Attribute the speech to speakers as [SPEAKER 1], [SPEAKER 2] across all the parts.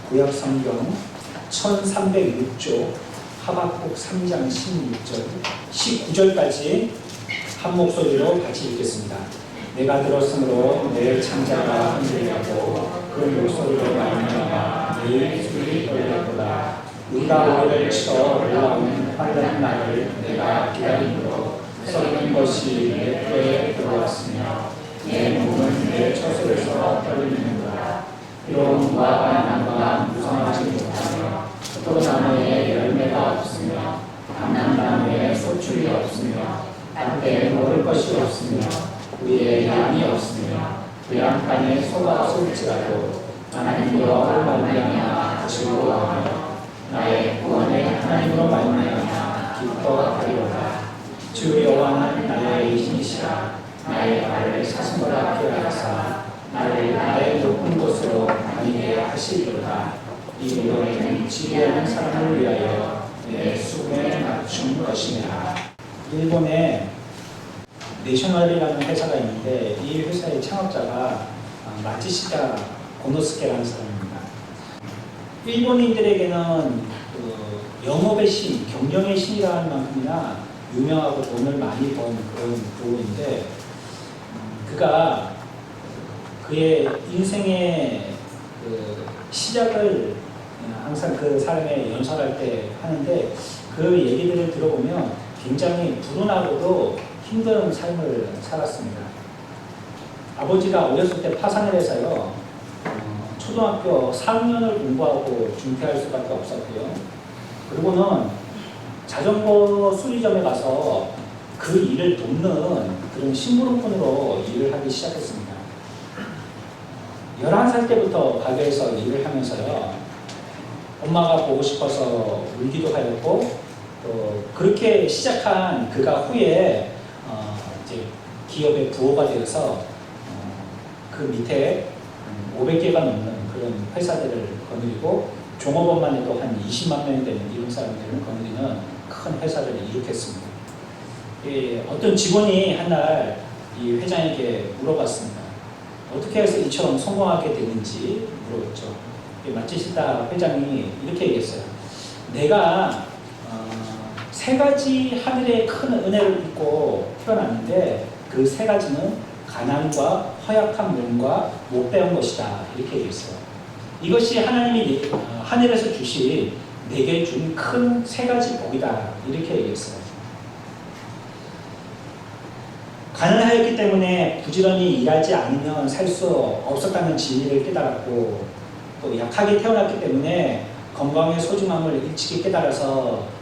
[SPEAKER 1] 구약성경 1306조 하박국 3장 16절 19절까지 한 목소리로 같이 읽겠습니다. 내가 들었으므로 내 창자가 흔들리고 그 목소리로 말미암아 내 입술이 떨렸도다. 우리가 오래를 치러 올라오는 환란 날을 내가 기다림으로 썩는 것이 내 뼈에 들어왔으며 내 몸은 내 처소에서 떨리는도다. 비록 무화과 나무가 무성하지 못하며 포도나무에 열매가 없으며 감람나무에 소출이 없으며 밭에 먹을 것이 없으며 위에 양이 없으며 외양간에 소가 쏠지라도 나는 여호와를 말미암아 즐거워하며 나의 구원의 하나님으로 말미암아 기뻐하리로다. 주 여호와는 나의 힘이시라. 나의 발을 사슴보다 피하사 나를 나의 높은 곳으로 다니게 하시리로다. 이 노래는 지혜하는 사람을 위하여 내 수금에 맞춘 것이니라. 일본의 내셔널이라는 회사가 있는데 이 회사의 창업자가 마츠시다 고노스케라는 사람입니다. 일본인들에게는 영업의 신, 경영의 신이라는 만큼이나 유명하고 돈을 많이 번 그런 부분인데 그가 그의 인생의 시작을 항상 그 사람의 연설할 때 하는데 그 얘기들을 들어보면 굉장히 불운하고도 힘든 삶을 살았습니다. 아버지가 어렸을 때 파산을 해서요, 초등학교 4학년을 공부하고 중퇴할 수밖에 없었고요. 그리고는 자전거 수리점에 가서 그 일을 돕는 그런 심부름꾼으로 일을 하기 시작했습니다. 11살 때부터 가게에서 일을 하면서요, 엄마가 보고 싶어서 울기도 하였고, 또 그렇게 시작한 그가 후에 이제 기업의 부호가 되어서 그 밑에 500개가 넘는 그런 회사들을 거느리고 종업원만 해도 한 20만 명이 되는 이런 사람들을 거느리는 큰 회사를 일으켰습니다. 어떤 직원이 한날 이 회장에게 물어봤습니다. 어떻게 해서 이처럼 성공하게 되는지 물어봤죠. 마츠시다 회장이 이렇게 얘기했어요. 내가 3가지 하늘의 큰 은혜를 입고 태어났는데 그 3가지는 가난과 허약한 몸과 못 배운 것이다. 이렇게 얘기했어요. 이것이 하나님이 하늘에서 주신 내게 준 큰 3가지 복이다. 이렇게 얘기했어요. 가난하였기 때문에 부지런히 일하지 않으면 살 수 없었다는 진리를 깨달았고 또 약하게 태어났기 때문에 건강의 소중함을 일찍이 깨달아서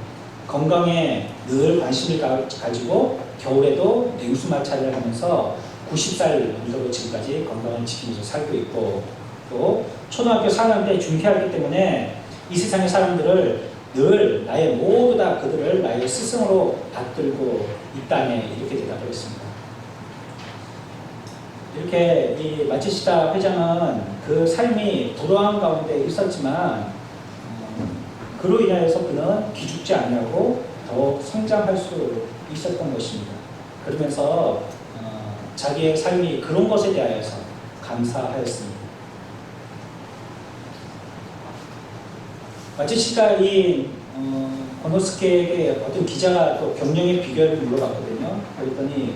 [SPEAKER 1] 건강에 늘 관심을 가지고 겨울에도 냉수마찰을 하면서 90살 정도로 지금까지 건강을 지키면서 살고 있고 또 초등학교 4학년 때 중퇴하기 때문에 이 세상의 사람들을 늘 나의 모두 다 그들을 나의 스승으로 받들고 있다네 이렇게 대답을 했습니다. 이렇게 이 마츠시다 회장은 그 삶이 불우한 가운데 있었지만 그로 인하여서 그는 기죽지 아니하고 더욱 성장할 수 있었던 것입니다. 그러면서 자기의 삶이 그런 것에 대하여서 감사하였습니다. 마츠시다 이 고노스케에게 어떤 기자가 또 경영의 비결을 물어봤거든요. 그랬더니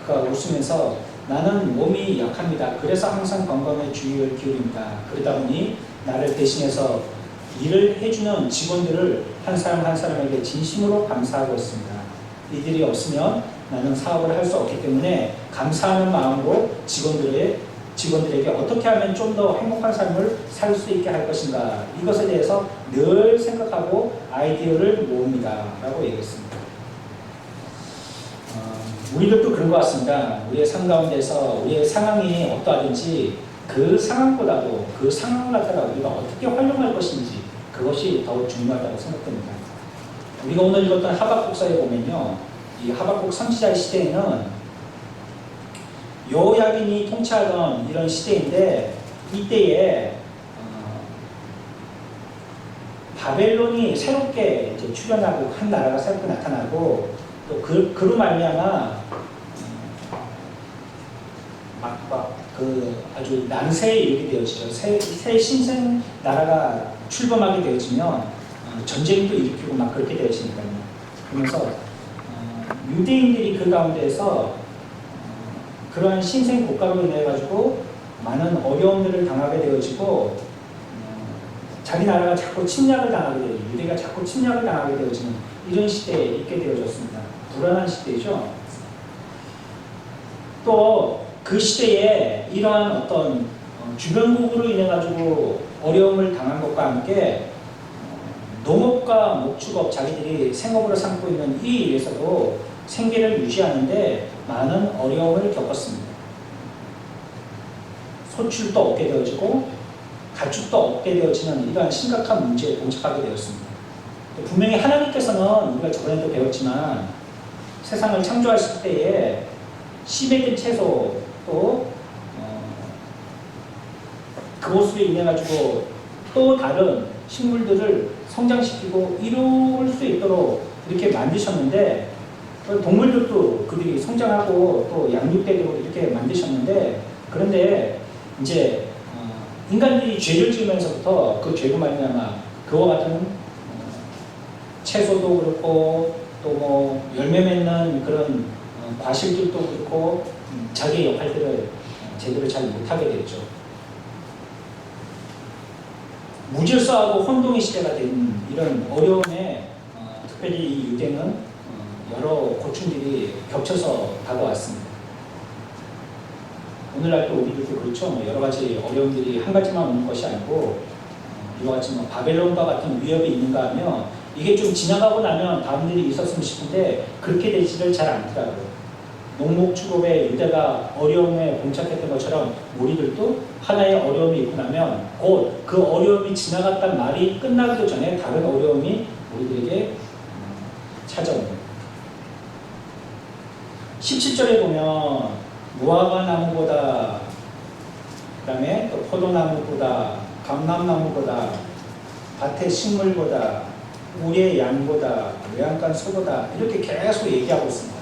[SPEAKER 1] 그가 웃으면서 나는 몸이 약합니다. 그래서 항상 건강에 주의를 기울입니다. 그러다 보니 나를 대신해서 일을 해주는 직원들을 한 사람 한 사람에게 진심으로 감사하고 있습니다. 이들이 없으면 나는 사업을 할 수 없기 때문에 감사하는 마음으로 직원들에게 어떻게 하면 좀 더 행복한 삶을 살 수 있게 할 것인가 이것에 대해서 늘 생각하고 아이디어를 모읍니다. 라고 얘기했습니다. 우리들도 그런 것 같습니다. 우리의 삶 가운데서 우리의 상황이 어떠하든지 그 상황보다도 그 상황을 갖다가 우리가 어떻게 활용할 것인지 그것이 더욱 중요하다고 생각됩니다. 우리가 오늘 읽었던 하박국서에 보면요, 이 하박국 선지자의 시대에는 여호야긴이 통치하던 이런 시대인데 이때에 바벨론이 새롭게 이제 출현하고 한 나라가 새롭게 나타나고 또 그로 말미암아 막 그 아주 난세에 이르게 되어지죠. 새 신생 나라가 출범하게 되어지면 전쟁도 일으키고 막 그렇게 되어지니까요. 그러면서 유대인들이 그 가운데에서 그러한 신생 국가로 인해 가지고 많은 어려움들을 당하게 되어지고 자기 나라가 자꾸 침략을 당하게 되어지고 유대가 자꾸 침략을 당하게 되어지는 이런 시대에 있게 되어졌습니다. 불안한 시대죠. 또 그 시대에 이러한 어떤 주변국으로 인해 가지고 어려움을 당한 것과 함께 농업과 목축업 자기들이 생업으로 삼고 있는 이 일에서도 생계를 유지하는데 많은 어려움을 겪었습니다. 소출도 없게 되어지고 가축도 없게 되어지는 이러한 심각한 문제에 봉착하게 되었습니다. 분명히 하나님께서는 우리가 저번에도 배웠지만 세상을 창조하실 때에 씨 맺은 채소 또 그것으로 인해 가지고 또 다른 식물들을 성장시키고 이룰 수 있도록 이렇게 만드셨는데 동물들도 그들이 성장하고 또 양육되도록 이렇게 만드셨는데 그런데 이제 인간들이 죄를 지으면서부터 그 죄로 말미암아 그와 같은 채소도 그렇고 또 뭐 열매 맺는 그런 과실들도 그렇고 자기의 역할들을 제대로 잘 못하게 됐죠. 무질서하고 혼동의 시대가 된 이런 어려움에 특별히 이 유대는 여러 고충들이 겹쳐서 다가왔습니다. 오늘날 또 우리들도 그렇죠. 여러 가지 어려움들이 한 가지만 오는 것이 아니고 이와 같이 바벨론과 같은 위협이 있는가 하면 이게 좀 지나가고 나면 다음 일이 있었으면 싶은데 그렇게 되지를 잘 않더라고요. 농목축업에 유대가 어려움에 봉착했던 것처럼 우리들도 하나의 어려움이 있고 나면 곧 그 어려움이 지나갔단 말이 끝나기도 전에 다른 어려움이 우리들에게 찾아옵니다. 17절에 보면 무화과 나무보다 그 다음에 또 포도나무보다 감람나무보다 밭의 식물보다 우리의 양보다 외양간 소보다 이렇게 계속 얘기하고 있습니다.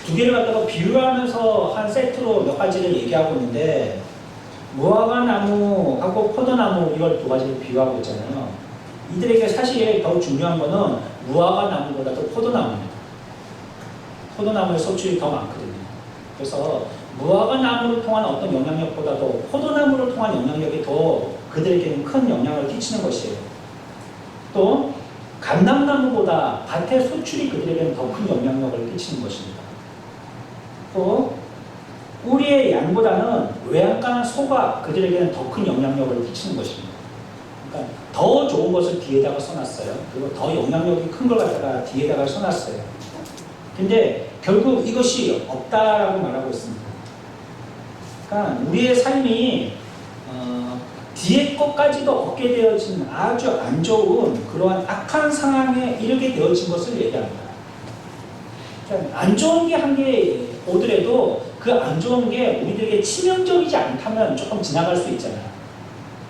[SPEAKER 1] 두 개를 갖다가 비유하면서 한 세트로 몇 가지를 얘기하고 있는데 무화과 나무하고 포도나무 이걸 두 가지를 비유하고 있잖아요. 이들에게 사실 더 중요한 거는 무화과 나무보다도 포도나무입니다. 포도나무의 소출이 더 많거든요. 그래서 무화과 나무를 통한 어떤 영향력보다도 포도나무를 통한 영향력이 더 그들에게는 큰 영향을 끼치는 것이에요. 또 감람나무보다 밭의 소출이 그들에게는 더 큰 영향력을 끼치는 것입니다. 또 우리의 양보다는 외양간 소가 그들에게는 더 큰 영향력을 끼치는 것입니다. 그러니까 더 좋은 것을 뒤에다가 써놨어요. 그리고 더 영향력이 큰 걸 갖다가 뒤에다가 써놨어요. 근데 결국 이것이 없다라고 말하고 있습니다. 그러니까 우리의 삶이 뒤에 것까지도 얻게 되어진 아주 안 좋은 그러한 악한 상황에 이르게 되어진 것을 얘기합니다. 그러니까 안 좋은 게 한 개 오더라도 그 안 좋은 게 우리들에게 치명적이지 않다면 조금 지나갈 수 있잖아요.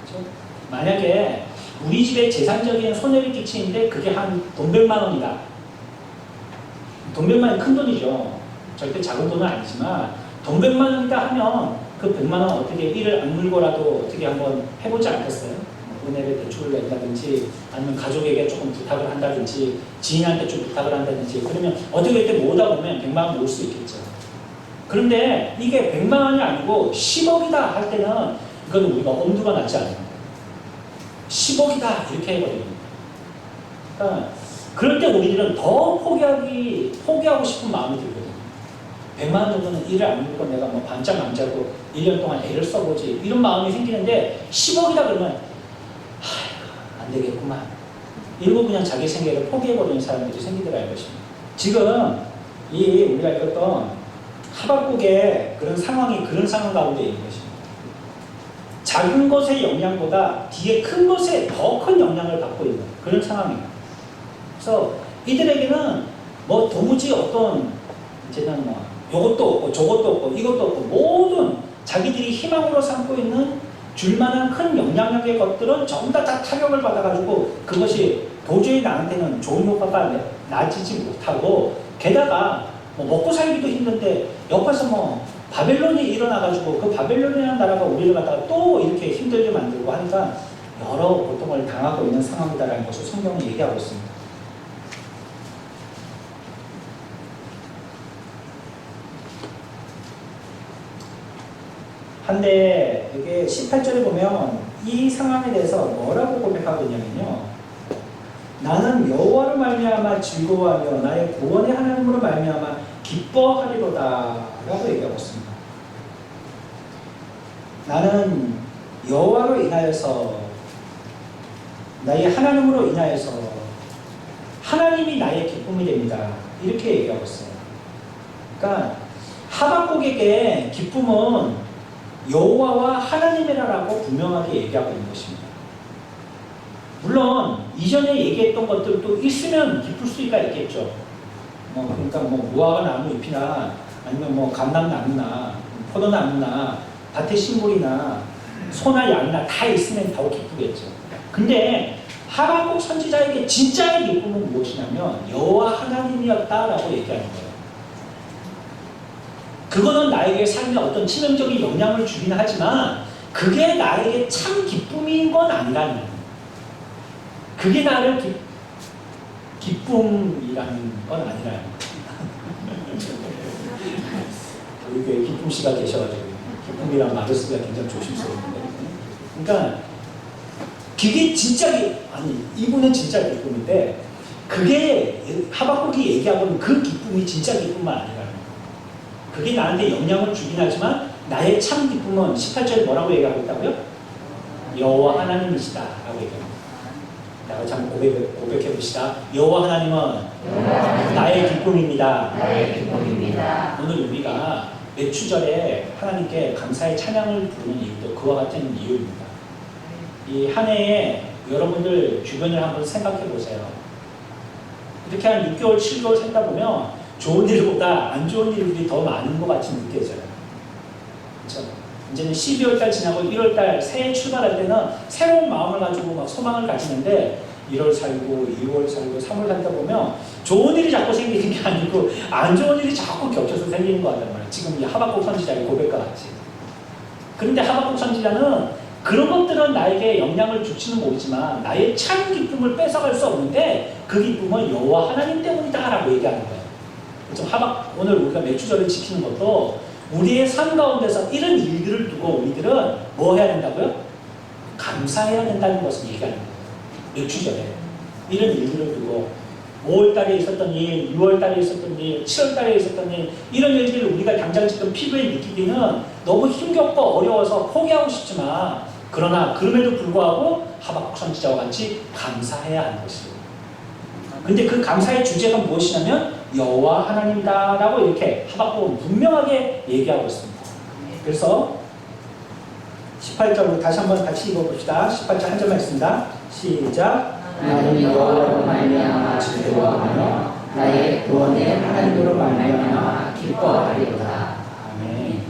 [SPEAKER 1] 그렇죠? 만약에 우리 집에 재산적인 손해를 끼치는데 그게 한 돈 100만 원이다. 돈 100만 원이 큰 돈이죠. 절대 작은 돈은 아니지만 돈 100만 원이다 하면 그 100만 원 어떻게 이를 악물고라도 어떻게 한번 해보지 않겠어요? 은혜를 대출을 낸다든지 아니면 가족에게 조금 부탁을 한다든지 지인한테 좀 부탁을 한다든지 그러면 어떻게 이렇게 모으다 보면 100만 원 모을 수 있겠죠. 그런데 이게 100만 원이 아니고 10억이다 할 때는 이건 우리가 엄두가 나지 않아요. 10억이다 이렇게 해버립니다. 그러니까 그럴 때 우리들은 더 포기하고 싶은 마음이 들거든요. 100만 원 정도는 일을 안 물고 내가 뭐 반짝 안 자고 1년 동안 애를 써보지 이런 마음이 생기는데 10억이다 그러면 안 되겠구만 이러고 그냥 자기 생계를 포기해버리는 사람들이 생기더라 이것입니다. 지금 이 우리가 읽었던 하박국의 그런 상황이 그런 상황 가운데 있는 것입니다. 작은 것의 영향보다 뒤에 큰 것에 더 큰 영향을 받고 있는 그런 상황입니다. 그래서 이들에게는 뭐 도무지 어떤 이제는 뭐 요것도 없고 저것도 없고 이것도 없고 모든 자기들이 희망으로 삼고 있는 줄만한 큰 영향력의 것들은 전부 다 타격을 받아가지고 그것이 도저히 나한테는 좋은 효과가 나지지 못하고 게다가 뭐 먹고 살기도 힘든데 옆에서 뭐 바벨론이 일어나가지고 그 바벨론이라는 나라가 우리를 갖다가 또 이렇게 힘들게 만들고 하니까 여러 고통을 당하고 있는 상황이다라는 것을 성경은 얘기하고 있습니다. 한데 이게 18절에 보면 이 상황에 대해서 뭐라고 고백하고 있냐면요. 나는 여호와로 말미암아 즐거워하며 나의 구원의 하나님으로 말미암아 기뻐하리로다 라고 얘기하고 있습니다. 나는 여호와로 인하여서 나의 하나님으로 인하여서 하나님이 나의 기쁨이 됩니다. 이렇게 얘기하고 있어요. 그러니까 하박국에게 기쁨은 여호와와 하나님이라고 분명하게 얘기하고 있는 것입니다. 물론 이전에 얘기했던 것들도 있으면 기쁠 수가 있겠죠. 그러니까 무화과 나무 잎이나 아니면 감람나무나 포도나무나 밭의 식물이나 소나 양이나 다 있으면 더 기쁘겠죠. 근데 하박국 선지자에게 진짜의 기쁨은 무엇이냐면 여호와 하나님이었다라고 얘기하는 거예요. 그거는 나에게 삶에 어떤 치명적인 영향을 주긴 하지만 그게 나에게 참 기쁨인 건 아니라는 거예요. 그게 나를 기쁨이라는 건 아니라는 거예요. 우리 교회에 기쁨 씨가 계셔가지고 기쁨이란 말을 쓰기가 굉장히 조심스러운데, 그러니까 그게 진짜 이분은 진짜 기쁨인데 그게 하박국이 얘기하고는 그 기쁨이 진짜 기쁨만 아니라는 거예요. 그게 나한테 영향을 주긴 하지만 나의 참 기쁨은 18절에 뭐라고 얘기하고 있다고요? 여호와 하나님이시다 라고 얘기합니다. 나가 참 고백해 봅시다. 여호와 하나님은 나의 기쁨입니다. 오늘 우리가 매추절에 하나님께 감사의 찬양을 부르는 이유도 그와 같은 이유입니다. 이 한 해에 여러분들 주변을 한번 생각해 보세요. 이렇게 한 6개월, 7개월 살다 보면 좋은 일보다 안 좋은 일들이 더 많은 것 같이 느껴져요. 그렇죠? 이제는 12월달 지나고 1월달 새해 출발할 때는 새로운 마음을 가지고 막 소망을 가지는데 1월 살고 2월 살고 3월 살다 보면 좋은 일이 자꾸 생기는 게 아니고 안 좋은 일이 자꾸 겹쳐서 생기는 거 같단 말이에요. 지금 이 하박국 선지자의 고백과 같이. 그런데 하박국 선지자는 그런 것들은 나에게 영향을 줄지는 모르지만 나의 참 기쁨을 뺏어갈 수 없는데 그 기쁨은 여호와 하나님 때문이다 라고 얘기하는 거예요. 오늘 우리가 매추절을 지키는 것도 우리의 삶 가운데서 이런 일들을 두고 우리들은 뭐 해야 된다고요? 감사해야 된다는 것을 얘기하는 거예요. 매추절에 이런 일들을 두고 5월달에 있었던 일, 6월달에 있었던 일, 7월달에 있었던 일, 이런 일들을 우리가 당장 지금 피부에 느끼기는 너무 힘겹고 어려워서 포기하고 싶지만 그러나 그럼에도 불구하고 하박국 선지자와 같이 감사해야 하는 것이에요. 근데 그 감사의 주제가 무엇이냐면 여호와 하나님이다 라고 이렇게 하박국은 분명하게 얘기하고 있습니다. 그래서 18절로 다시 한번 같이 읽어봅시다. 18절 한 절만 있습니다. 시작.
[SPEAKER 2] 나는 여호와로 말미암아 즐거워하며 나의 구원의 하나님으로 말미암아 기뻐하리로다.
[SPEAKER 1] 아멘.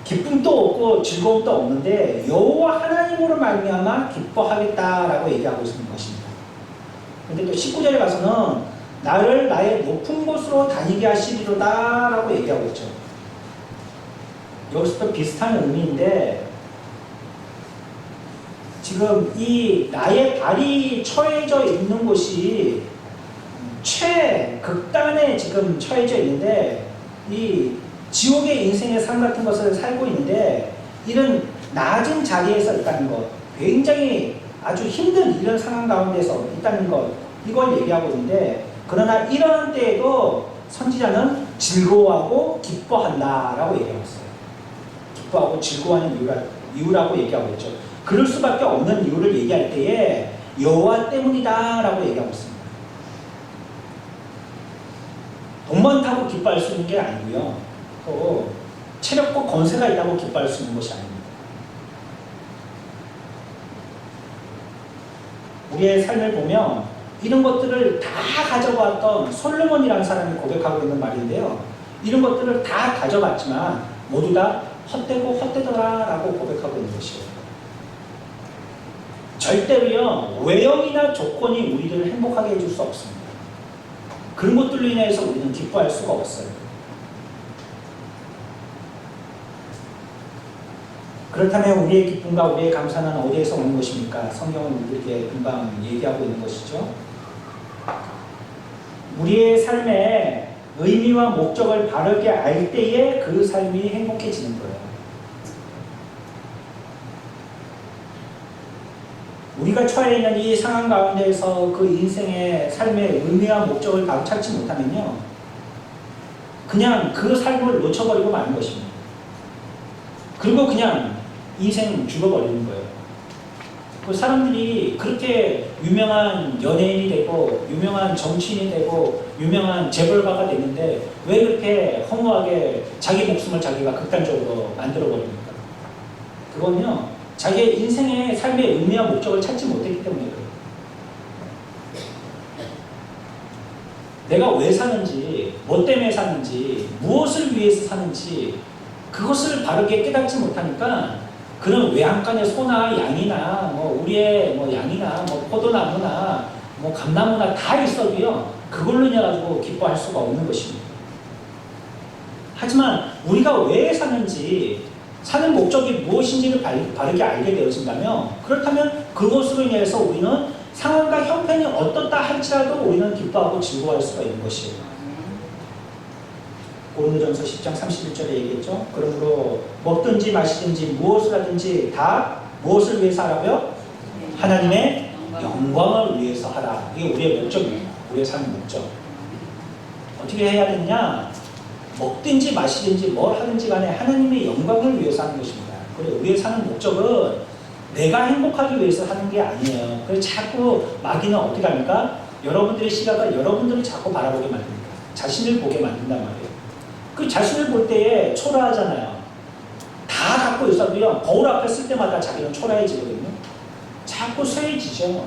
[SPEAKER 1] 기쁨도 없고 즐거움도 없는데 여호와 하나님으로 말미암아 기뻐하겠다라고 얘기하고 있는 것입니다. 근데 또 19절에 가서는 나를 나의 높은 곳으로 다니게 하시리로다 라고 얘기하고 있죠. 여기서 또 비슷한 의미인데 지금 이 나의 발이 처해져 있는 곳이 최극단에 지금 처해져 있는데 이 지옥의 인생의 삶 같은 것을 살고 있는데 이런 낮은 자리에서 있다는 것, 굉장히 아주 힘든 이런 상황 가운데서 있다는 것, 이걸 얘기하고 있는데 그러나 이러한 때에도 선지자는 즐거워하고 기뻐한다라고 얘기하고 있어요. 기뻐하고 즐거워하는 이유라고 얘기하고 있죠. 그럴 수밖에 없는 이유를 얘기할 때에 여호와 때문이다 라고 얘기하고 있습니다. 돈 많다고 기뻐할 수 있는 게 아니고요. 또 체력과 권세가 있다고 기뻐할 수 있는 것이 아닙니다. 우리의 삶을 보면 이런 것들을 다 가져갔던 솔로몬이라는 사람이 고백하고 있는 말인데요. 이런 것들을 다 가져갔지만 모두 다 헛되고 헛되더라 라고 고백하고 있는 것이에요. 절대로요 외형이나 조건이 우리들을 행복하게 해줄 수 없습니다. 그런 것들로 인해서 우리는 기뻐할 수가 없어요. 그렇다면 우리의 기쁨과 우리의 감사는 어디에서 오는 것입니까? 성경은 우리에게 금방 얘기하고 있는 것이죠. 우리의 삶의 의미와 목적을 바르게 알 때에 그 삶이 행복해지는 거예요. 우리가 처해 있는 이 상황 가운데에서 그 인생의 삶의 의미와 목적을 바로 찾지 못하면요, 그냥 그 삶을 놓쳐버리고 마는 것입니다. 그리고 그냥 인생 죽어버리는 거예요. 그 사람들이 그렇게 유명한 연예인이 되고 유명한 정치인이 되고 유명한 재벌가가 됐는데 왜 그렇게 허무하게 자기 목숨을 자기가 극단적으로 만들어 버립니까? 그건요, 자기의 인생의 삶의 의미와 목적을 찾지 못했기 때문에 그래요. 내가 왜 사는지, 뭐 때문에 사는지, 무엇을 위해서 사는지 그것을 바르게 깨닫지 못하니까 그런 외양간의 소나 양이나 뭐 우리의 뭐 양이나 뭐 포도나무나 뭐 감나무나 다 있어도요, 그걸로 인해 가지고 기뻐할 수가 없는 것입니다. 하지만 우리가 왜 사는지, 사는 목적이 무엇인지를 바르게 알게 되어진다면, 그렇다면 그것으로 인해서 우리는 상황과 형편이 어떻다 할지라도 우리는 기뻐하고 즐거워할 수가 있는 것이에요. 고린도전서 10장 31절에 얘기했죠. 그러므로 먹든지 마시든지 무엇을 하든지 다 무엇을 위해서 하라고요? 하나님의 영광을 위해서 하라. 이게 우리의 목적입니다. 우리의 삶의 목적. 어떻게 해야 되느냐? 먹든지 마시든지 뭘 하든지 간에 하나님의 영광을 위해서 하는 것입니다. 그리고 우리의 사는 목적은 내가 행복하기 위해서 하는 게 아니에요. 그래서 자꾸 마귀는 어떻게 합니까? 여러분들의 시각을 여러분들을 자꾸 바라보게 만듭니다. 자신을 보게 만든단 말이에요. 그 자신을 볼 때에 초라하잖아요. 다 갖고 있어도요, 거울 앞에 쓸 때마다 자기는 초라해지거든요. 자꾸 쇠해지죠.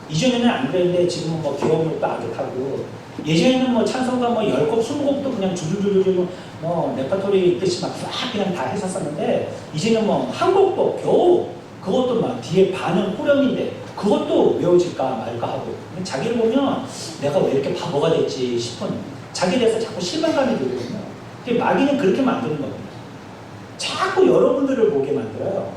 [SPEAKER 1] 이전에는 안 그랬는데 지금은 뭐 귀여운 것도 아득하고, 예전에는 뭐 찬송가 뭐 10곡, 20곡도 그냥 줄줄줄줄 뭐 레퍼토리 있듯이 막 쫙 그냥 다 했었었는데, 이제는 뭐 한 곡도 겨우 그것도 막 뒤에 반은 후렴인데 그것도 외워질까 말까 하고, 자기를 보면 내가 왜 이렇게 바보가 됐지 싶은, 자기에 대해서 자꾸 실망감이 들거든요. 마귀는 그렇게 만드는 겁니다. 자꾸 여러분들을 보게 만들어요.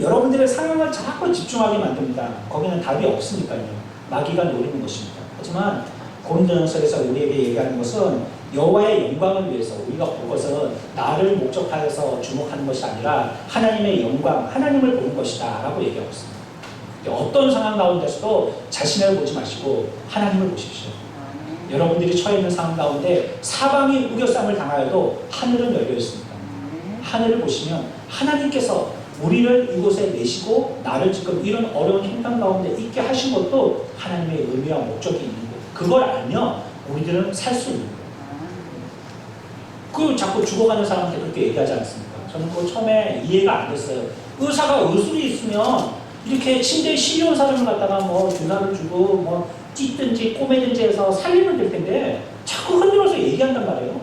[SPEAKER 1] 여러분들의 상황을 자꾸 집중하게 만듭니다. 거기는 답이 없으니까요. 마귀가 노리는 것입니다. 하지만 고린도전서에서 우리에게 얘기하는 것은 여호와의 영광을 위해서, 우리가 볼 것은 나를 목적하여서 주목하는 것이 아니라 하나님의 영광, 하나님을 보는 것이다 라고 얘기하고 있습니다. 어떤 상황 가운데서도 자신을 보지 마시고 하나님을 보십시오. 여러분들이 처해 있는 상황 가운데 사방이 우겨쌈을 당하여도 하늘은 열려 있습니다. 하늘을 보시면 하나님께서 우리를 이곳에 내시고 나를 지금 이런 어려운 형편 가운데 있게 하신 것도 하나님의 의미와 목적이 있는 거예요. 그걸 알면 우리들은 살 수 있는 거예요. 그 자꾸 죽어가는 사람한테 그렇게 얘기하지 않습니까? 저는 그거 처음에 이해가 안 됐어요. 의사가 의술이 있으면 이렇게 침대에 실려온 사람을 갖다가 뭐 주사를 주고 뭐 찢든지 꼬매든지 해서 살리면 될 텐데 자꾸 흔들어서 얘기한단 말이에요.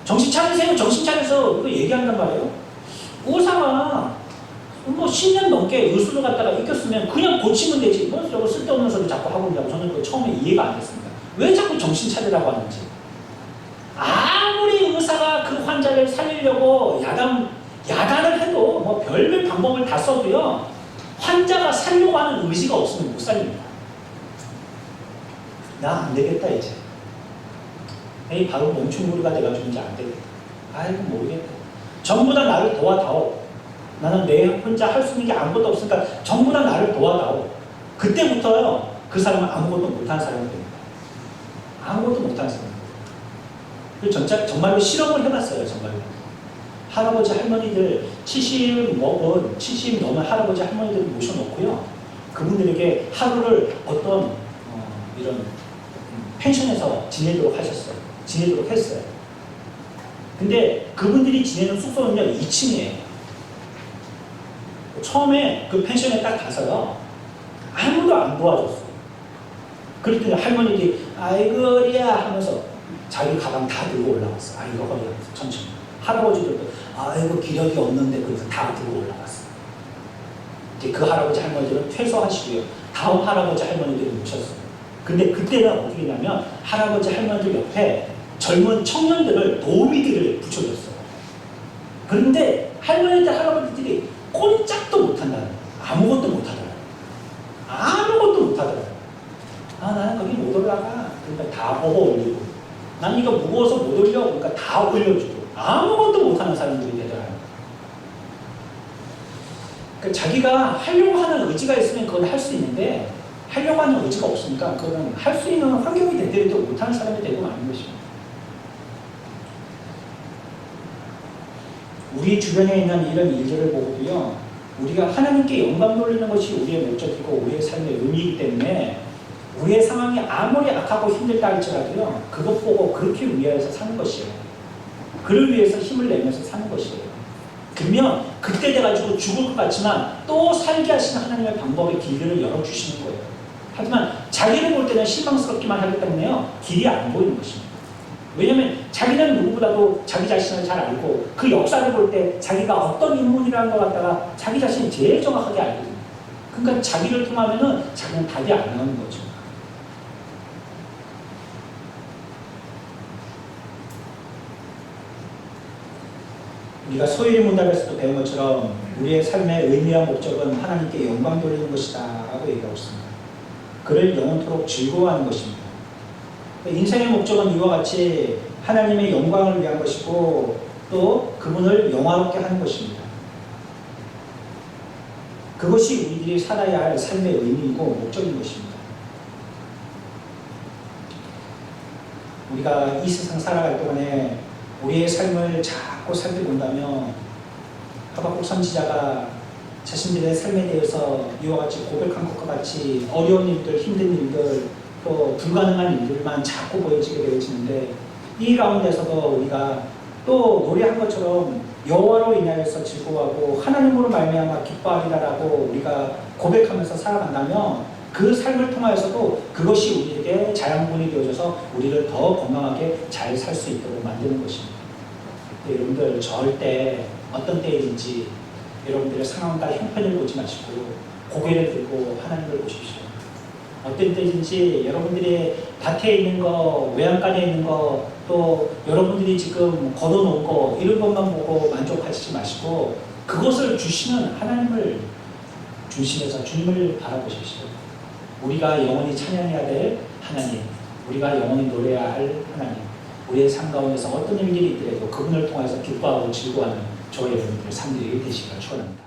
[SPEAKER 1] 정신 차리세요, 정신 차려서 그거 얘기한단 말이에요. 의사가 뭐 10년 넘게 의술을 갖다가 익혔으면 그냥 고치면 되지. 뭐 저거 쓸데없는 소리 자꾸 하고 있냐고. 저는 그거 처음에 이해가 안 됐습니다. 왜 자꾸 정신 차리라고 하는지. 아무리 의사가 그 환자를 살리려고 야단을 해도 뭐 별별 방법을 다 써도요, 환자가 살려고 하는 의지가 없으면 못 살립니다. 나 안 되겠다 이제. 에이 바로 멈춤구리가 돼가지고 이제 안 되겠다. 아이고 모르겠다. 전부 다 나를 도와다오. 나는 내 혼자 할 수 있는 게 아무것도 없으니까 전부 다 나를 도와다오. 그때부터요, 그 사람은 아무것도 못하는 사람이 됩니다. 아무것도 못하는 사람이 됩니다. 정말로 실험을 해봤어요. 정말로. 할아버지 할머니들 70 넘은 할아버지 할머니들 모셔놓고요, 그분들에게 하루를 어떤 이런 펜션에서 지내도록 했어요. 근데 그분들이 지내는 숙소는요 2층이에요. 처음에 그 펜션에 딱 가서요, 아무도 안 도와줬어요. 그랬더니 할머니들이 아이고 허리야 하면서 자기 가방 다 들고 올라갔어. 아이고 허리야 천천히. 할아버지들도 아이고 기력이 없는데 그래서 다 들고 올라갔어. 이제 그 할아버지 할머니들은 퇴소하시고요, 다음 할아버지 할머니들이 오셨어요. 근데 그때는 어떻게 했냐면 할아버지 할머니들 옆에 젊은 청년들을 도우미들을 붙여줬어요. 그런데 할머니들 할아버지들이 꼼짝도 못한다는 거예요. 아무것도 못하더라고요. 아무것도 못하더라고요. 아, 나는 거기 못 올라가. 그러니까 다 업어 올리고, 나는 이거 무거워서 못 올려. 그러니까 다 올려주고, 아무것도 못하는 사람들이 되더라고요. 그러니까 자기가 하려고 하는 의지가 있으면 그건 할 수 있는데, 하려고 하는 의지가 없으니까 그거는 할 수 있는 환경이 되더라도 못하는 사람이 되고 마는 것입니다. 우리 주변에 있는 이런 일들을 보고도요, 우리가 하나님께 영광 돌리는 것이 우리의 목적이고 우리의 삶의 의미이기 때문에 우리의 상황이 아무리 악하고 힘들다 할지라도요, 그것 보고 그렇게 위하여서 사는 것이에요. 그를 위해서 힘을 내면서 사는 것이에요. 그러면 그때 돼가지고 죽을 것 같지만 또 살게 하시는 하나님의 방법의 길들을 열어주시는 거예요. 하지만 자기를 볼 때는 실망스럽기만 하기 때문에요, 길이 안 보이는 것입니다. 왜냐하면 자기는 누구보다도 자기 자신을 잘 알고 그 역사를 볼 때 자기가 어떤 인물이라는 것 갖다가 자기 자신이 제일 정확하게 알거든요. 그러니까 자기를 통하면은 자기는 답이 안 나오는 거죠. 우리가 소위 문답에서도 배운 것처럼 우리의 삶의 의미와 목적은 하나님께 영광 돌리는 것이다 라고 얘기하고 있습니다. 그를 영원토록 즐거워하는 것입니다. 인생의 목적은 이와 같이 하나님의 영광을 위한 것이고 또 그분을 영화롭게 하는 것입니다. 그것이 우리들이 살아야 할 삶의 의미이고 목적인 것입니다. 우리가 이 세상 살아갈 동안에 우리의 삶을 자꾸 살펴본다면 하박국 선지자가 자신들의 삶에 대해서 이와 같이 고백한 것과 같이 어려운 일들, 힘든 일들, 또 불가능한 일들만 자꾸 보여지게 되어지는데 이 가운데서도 우리가 또 노래한 것처럼 여호와로 인하여서 즐거워하고 하나님으로 말미암아 기뻐하리라라고 우리가 고백하면서 살아간다면 그 삶을 통하여서도 그것이 우리에게 자양분이 되어져서 우리를 더 건강하게 잘 살 수 있도록 만드는 것입니다. 여러분들 절대 어떤 때이든지 여러분들의 상황과 형편을 보지 마시고 고개를 들고 하나님을 보십시오. 어떤 때든지 여러분들이 밭에 있는 거, 외양간에 있는 거, 또 여러분들이 지금 걷어놓은 거 이런 것만 보고 만족하시지 마시고 그것을 주시는 하나님을 중심에서 주님을 바라보십시오. 우리가 영원히 찬양해야 될 하나님, 우리가 영원히 노래해야 할 하나님, 우리의 삶 가운데서 어떤 일들이 있더라도 그분을 통해서 기뻐하고 즐거워하는 저와 여러분들의 삶들이 되시기를 축원합니다.